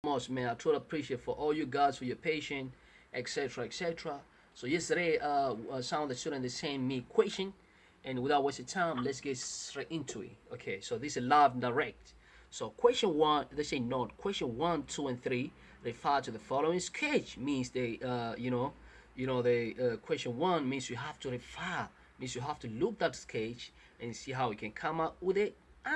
much, man. I truly appreciate for all you guys for your patience, etc., etc. So yesterday, some of the students they sent me question, and without wasting time, let's get straight into it. Okay, so this is live and direct. So question one, they say note. Question 1, 2, and 3 refer to the following sketch. Means they, the question one means you have to refer, means you have to look that sketch and see how you can come up with a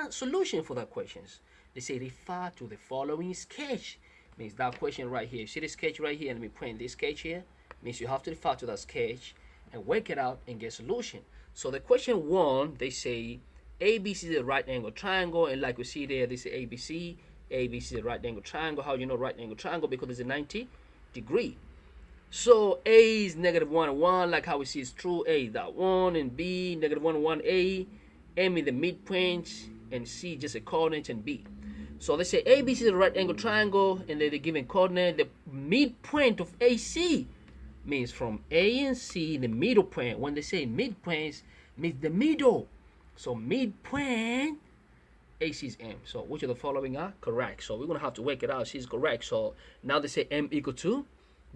solution for that questions. They say refer to the following sketch. Means that question right here. You see the sketch right here? Let me print this sketch here. Means you have to refer to that sketch and work it out and get solution. So the question one, they say ABC is a right angle triangle, and like we see there, this is ABC. ABC is a right angle triangle. How do you know right angle triangle? Because it's a 90 degree. So A is -1 and 1, like how we see it's true. A is that 1, and B -1 and 1. A, M is the midpoint, and C just a coordinate, and B. So they say ABC is a right angle triangle, and then they're given coordinate. The midpoint of AC means from A and C, the middle point. When they say midpoints, means the middle. So midpoint, AC is M. So which of the following are correct? So we're gonna have to work it out. C is correct. So now they say M equal to,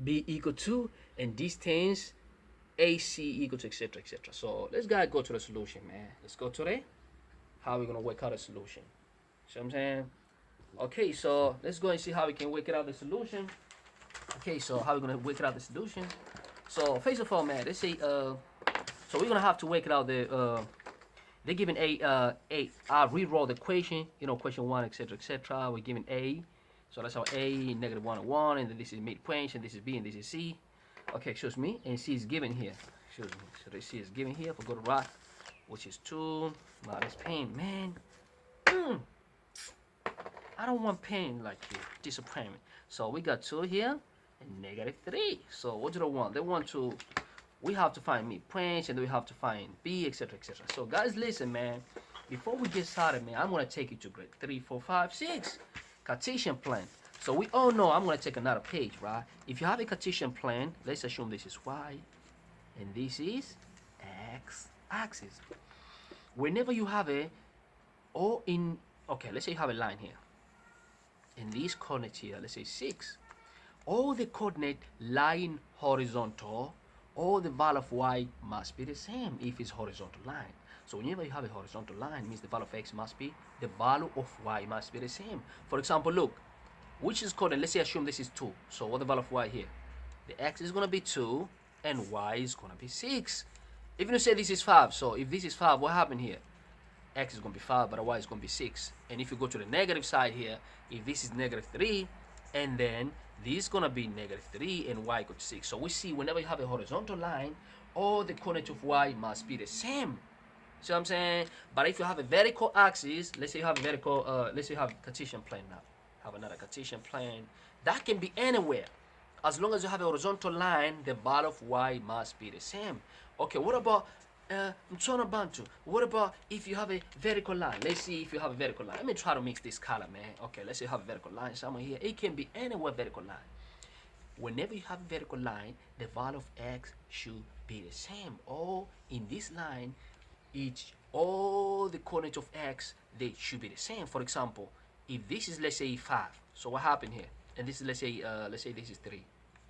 B equal to, and distance AC equal to, etc., etc. So let's go to the solution, man. Let's go to the how we're gonna work out a solution. See what I'm saying? Okay, so let's go and see how we can work it out the solution. Okay, so how we're gonna work it out the solution. So first of all, man, let's say so we're gonna have to work it out the they're given I re-roll the equation, question 1, etc., etc. We're given A, so that's how A -1 and 1, and then this is midpoint, and this is B, and this is C. Okay, excuse me, and C is given here. Excuse me, so the C is given here. If we go to right, which is 2 minus pain, man. I don't want pain like you, disappointment. So we got 2 here and -3. So what do they want? They want to. We have to find midpoints, and then we have to find B, etc., etc. So guys, listen, man. Before we get started, man, I'm gonna take you to grade 3, 4, 5, 6 Cartesian plan. So we all know I'm gonna take another page, right? If you have a Cartesian plan, let's assume this is Y, and this is X axis. Whenever you have a, let's say you have a line here, and these coordinates here, let's say 6. All the coordinate lying horizontal, all the value of Y must be the same if it's horizontal line. So whenever you have a horizontal line, it means the value of X must be, the value of Y must be the same. For example, look, which is coordinate, let's say assume this is 2. So what the value of Y here? The X is gonna be 2 and Y is gonna be 6. Even if you say this is 5, so if this is 5, what happened here? X is gonna be 5, but Y is gonna be 6. And if you go to the negative side here, if this is -3, and then this is gonna be -3 and Y equal to 6. So we see whenever you have a horizontal line, all the coordinates of Y must be the same. See what I'm saying? But if you have a vertical axis, let's say you have a vertical, let's say you have Cartesian plane now. Have another Cartesian plane. That can be anywhere. As long as you have a horizontal line, the value of Y must be the same. Okay, what about Bantu? What about if you have a vertical line? Let's see if you have a vertical line. Let me try to mix this color, man. Okay, let's say you have a vertical line somewhere here. It can be anywhere vertical line. Whenever you have a vertical line, the value of X should be the same. Or in this line, all the coordinates of X, they should be the same. For example, if this is, let's say 5, so what happened here? And this is, let's say this is 3.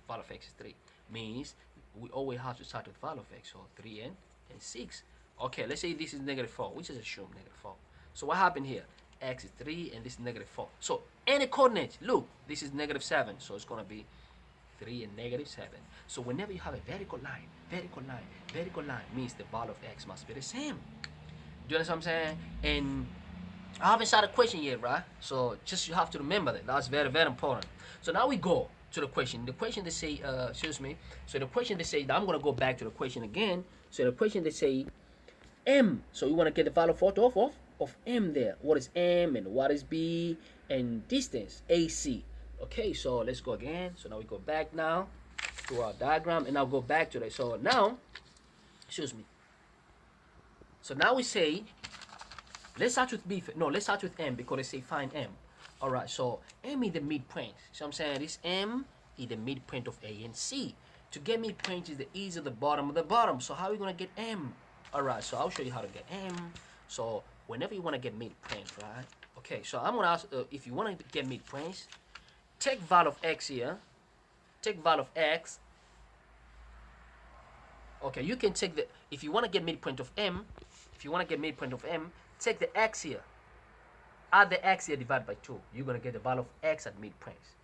Value of X is 3. Means we always have to start with value of X, so 3 and 6. Okay, let's say this is -4, which is assume -4. So what happened here? X is 3 and this is -4. So any coordinate, look, this is -7, so it's gonna be 3 and -7. So whenever you have a vertical line means the value of X must be the same. Do you understand what I'm saying? And I haven't started a question yet, right? So just you have to remember that. That's very, very important. So now we go to the question. The question they say, excuse me. So the question they say, I'm gonna go back to the question again. So the question they say, M. So we want to get the value of M there. What is M and what is B and distance AC? Okay, so let's go again. So now we go back now to our diagram, and I'll go back to that. So now, excuse me. So now we say, let's start with B. No, let's start with M because they say find M. All right, so M is the midpoint. So I'm saying this M is the midpoint of A and C. To get midpoint is the ease of the bottom of the bottom. So how are we gonna get M? All right, so I'll show you how to get M. So whenever you want to get midpoint, right? Okay, so I'm gonna ask if you want to get midpoints, take value of x here, take value of x. Okay, you can take the, if you want to get midpoint of m, take the x here, add the x here, divide by 2. You're going to get the value of x at midpoints.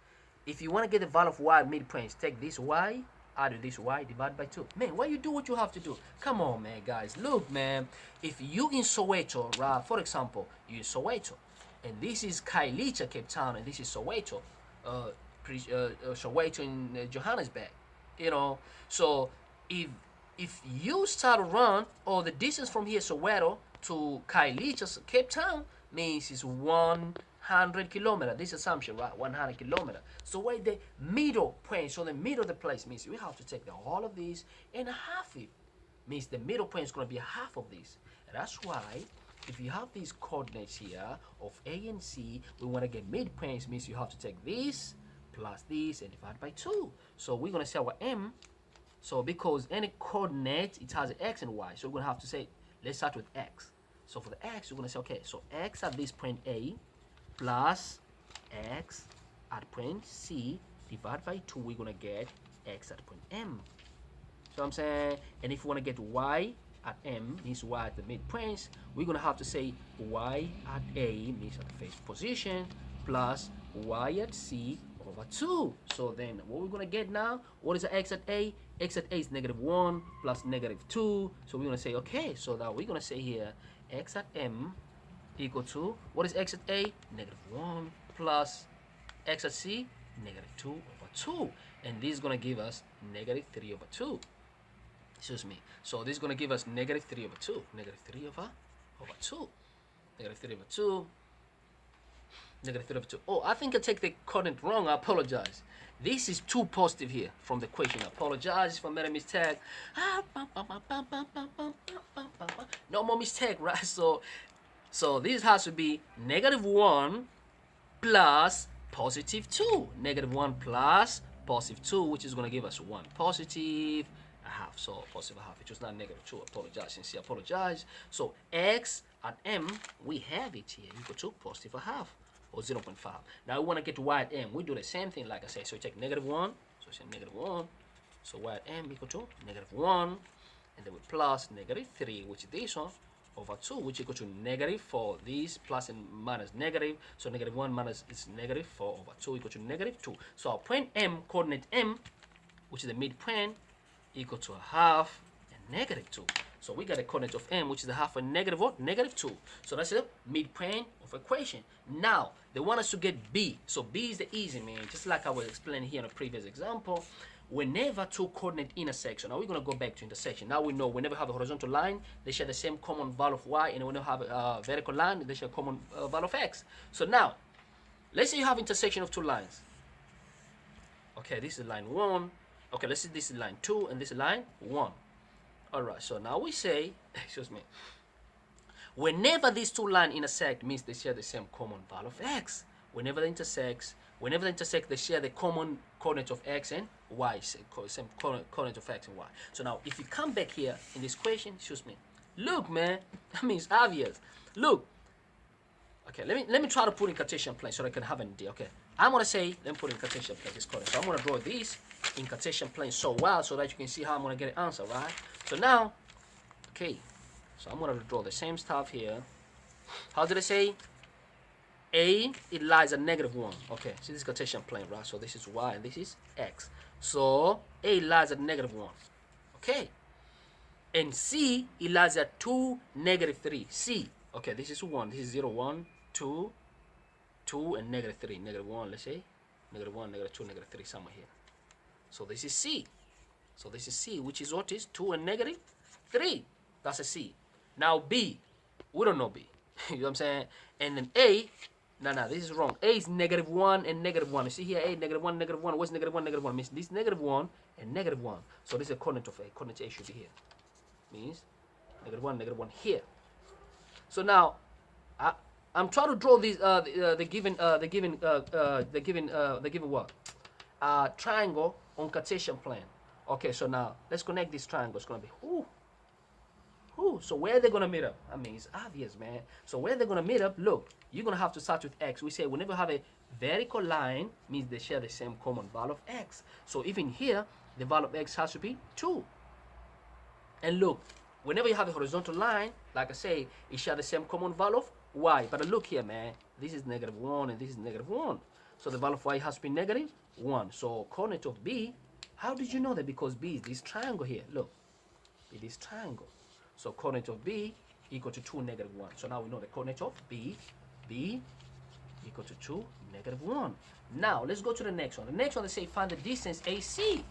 If you want to get the value of y at midpoints, take this y, add with this y, divide by 2. Man, why you do what you have to do? Come on, man, guys. Look, man, if you in Soweto, right, for example, you in Soweto, and this is Kailicha, Cape Town, and this is Soweto, Soweto in Johannesburg, you know. So if you start to run, or the distance from here, Soweto, to Kailicha, Cape Town, means it's 100 kilometers. This assumption, right? 100 kilometers. So where the middle point, so the middle of the place means we have to take the whole of this and half it. Means the middle point is going to be half of this. And that's why if you have these coordinates here of A and C, we want to get midpoints, means you have to take this plus this and divide by 2. So we're going to say our M. So because any coordinate, it has an X and Y. So we're going to have to say, let's start with X. So for the X, we're going to say, okay, so X at this point A plus X at point C divided by 2, we're going to get X at point M. So I'm saying, and if we want to get Y at M, means Y at the midpoints, we're going to have to say Y at A, means at the first position, plus Y at C over 2. So then what we're going to get now, what is the X at A? X at A is -1 plus -2. So we're going to say, okay, so now we're going to say here, X at M equal to, what is X at A? -1 plus X at C, -2 over 2. And this is going to give us -3 over 2. Excuse me. So this is going to give us -3 over 2. -3 over 2. -3 over 2. -3 over 2. Oh, I think I take the coordinate wrong. I apologize. This is 2 positive here from the equation. I apologize if I made a mistake. No more mistake, right? So this has to be -1 plus +2. -1 plus +2, which is going to give us 1 positive a half. So positive a half. It was not -2. Apologize. Sincere apologize. So X at M, we have it here equal to +1 half. Or 0.5. Now we want to get to y at m. We do the same thing, like I said. So we take -1. So we say -1. So y at m equal to -1. And then we plus -3, which is this one, over 2, which equal to -4. This plus and minus negative. So -1 minus is -4 over 2 equal to -2. So our point M, coordinate M, which is the midpoint, equal to a half and -2. So we got a coordinate of M, which is a half and -2. So that's the midpoint of equation. Now, they want us to get B. So B is the easy, man. Just like I was explaining here in a previous example. Whenever two coordinate intersection, now we're going to go back to intersection. Now we know whenever we have a horizontal line, they share the same common value of Y. And when we have a vertical line, they share a common value of X. So now, let's say you have intersection of two lines. Okay, this is line 1. Okay, let's say this is line 2 and this is line 1. Alright, so now we say, excuse me, whenever these two lines intersect, means they share the same common value of X. Whenever they intersect, they share the common coordinate of X and Y, same coordinate of X and Y. So now, if you come back here in this equation, excuse me, look, man, that means obvious. Look, okay, let me try to put in Cartesian plane so I can have an idea. Okay, I'm gonna say, let me put in Cartesian plane this coordinate. So I'm gonna draw this in Cartesian plane so well so that you can see how I'm gonna get an answer, right? So now, okay, so I'm gonna draw the same stuff here. How did I say? A, it lies at -1. Okay, so this is Cartesian plane, right? So this is Y and this is X. So A lies at -1. Okay. And C, it lies at 2, -3. C. Okay, this is 1. This is 0, 1, 2, 2, and -3. -1, let's say. -1, -2, -3, somewhere here. So this is C. So this is C, which is what is 2 and -3. That's a C. Now B, we don't know B. You know what I'm saying? And then A, no, this is wrong. A is -1 and -1. You see here, A, -1, -1. What's -1, -1? Means this -1 and -1. So this is a coordinate of A. Coordinate A should be here. Means -1, -1 here. So now, I'm trying to draw these the given what? Triangle on Cartesian plane. Okay, so now let's connect this triangle. It's gonna be Who? So where they're gonna meet up? I mean, it's obvious, man. So where they're gonna meet up? Look, you're gonna have to start with x. We say whenever you have a vertical line, means they share the same common value of x. So even here, the value of x has to be 2. And look, whenever you have a horizontal line, like I say, it share the same common value of y. But look here, man. This is -1 and this is -1. So the value of y has to be -1. So coordinate of b, how did you know that? Because b is this triangle here. Look, it is triangle. So coordinate of b equal to 2, -1. So now we know the coordinate of b equal to 2, -1. Now let's go to the next one. The next one, they say find the distance AC.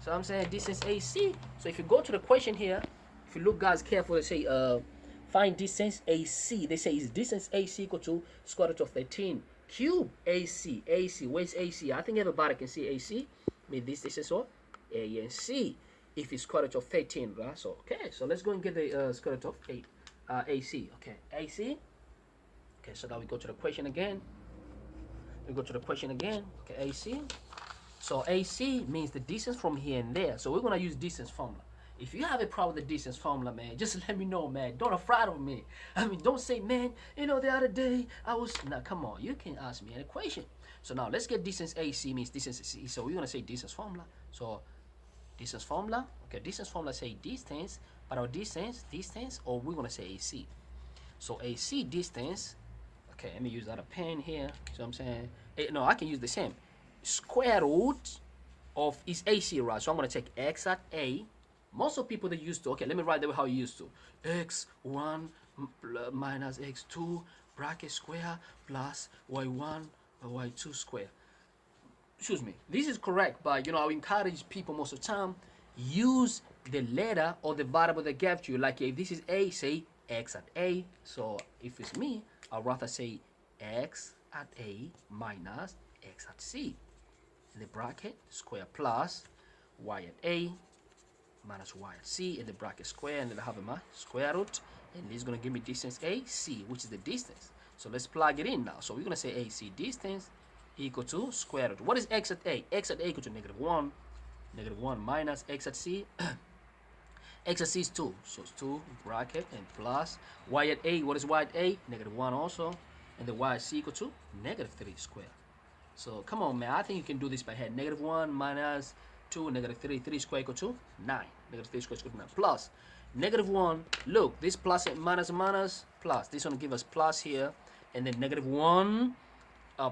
So I'm saying distance AC. So if you go to the question here, if you look guys careful, they say find distance AC. They say is distance AC equal to square root of 13 cube AC. AC, where's AC? I think everybody can see AC. I mean this is what? A and C. If it's square root of 13, right? So okay, so let's go and get the square root of 8 AC. Okay, AC. Okay, so now we go to the question again. We go to the question again. Okay, AC. So AC means the distance from here and there. So we're gonna use distance formula. If you have a problem with the distance formula, man, just let me know, man. Don't afraid of me. I mean, don't say, man, you know, the other day I was. Now, come on, you can ask me an equation. So now let's get distance AC means distance AC. So we're gonna say distance formula. So distance formula. Okay, distance formula say distance, but our distance, or we're gonna say AC. So AC distance. Okay, let me use that a pen here. So I'm saying, no, I can use the same. Square root of is AC, right? So I'm gonna take x at A. Most of people they used to. Okay, let me write that how you used to. x1 minus x2 bracket square plus y1 y2 square. Excuse me. This is correct, but you know I encourage people most of the time use the letter or the variable they gave to you. Like if this is A, say x at A. So if it's me, I'd rather say x at A minus x at C. In the bracket square plus y at A minus y at C in the bracket square, and then I have my square root, and this is going to give me distance AC, which is the distance. So let's plug it in now. So we're going to say AC distance equal to square root. What is x at A? X at A equal to -1. -1 minus x at C. X at C is 2. So it's 2 bracket and plus y at A. What is y at A? -1 also. And the y at C equal to -3 square. So come on, man. I think you can do this by head. -1 minus 2, -3. 3 square equal to 9. -3 square equal to 9. Plus -1. Look, this plus and minus plus. This one give us plus here. And then -1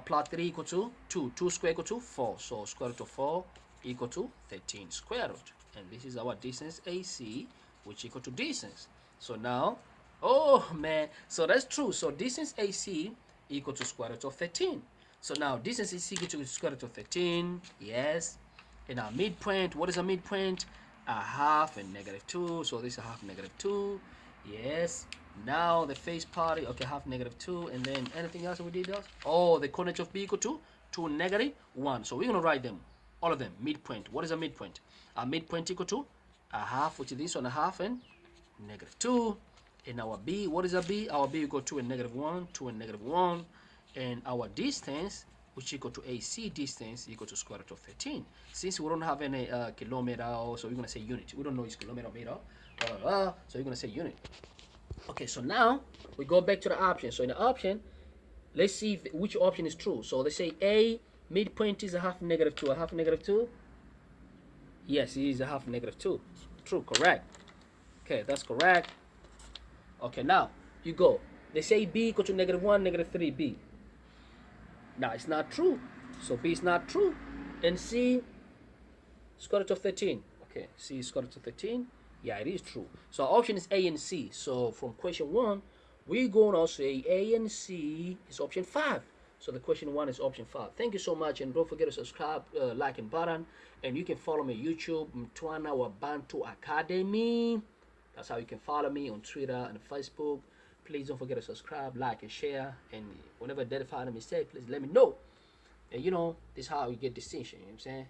plus 3 equal to 2. 2 square equal to 4. So square root of 4 equal to 13 square root. And this is our distance AC, which equal to distance. So now, oh man, so that's true. So distance AC equal to square root of 13. So now distance is equal to square root of 13. Yes. And our midpoint, what is a midpoint? A half and -2. So this is a half -2. Yes. Now the face part, okay, half -2. And then anything else we did else? Oh, the coordinate of B equal to 2 -1. So we're gonna write them, all of them. Midpoint. What is a midpoint? A midpoint equal to a half, which is this one, a half and -2. And our B, what is a B? Our B equal to a -1, 2 and -1. And our distance, which equal to AC distance, equal to square root of 13. Since we don't have any kilometer, so we're going to say unit. We don't know it's kilometer or meter. So we're going to say unit. Okay, so now we go back to the option. So in the option, let's see which option is true. So they say A, midpoint is a half -2. A half -2? Yes, it is a half -2. True, correct. Okay, that's correct. Okay, now you go. They say B equal to -1, -3B. Now it's not true. So B is not true. And C, square root of 13. Okay, C is square root of 13. Yeah, it is true. So our option is A and C. So from question 1, we're going to say A and C is option 5. So the question 1 is option 5. Thank you so much, and don't forget to subscribe, like and button. And you can follow me on YouTube, Mtwana Wabantu Academy. That's how you can follow me on Twitter and Facebook. Please don't forget to subscribe, like, and share. And whenever I identify a mistake, please let me know. And you know, this is how you get distinction. You know what I'm saying?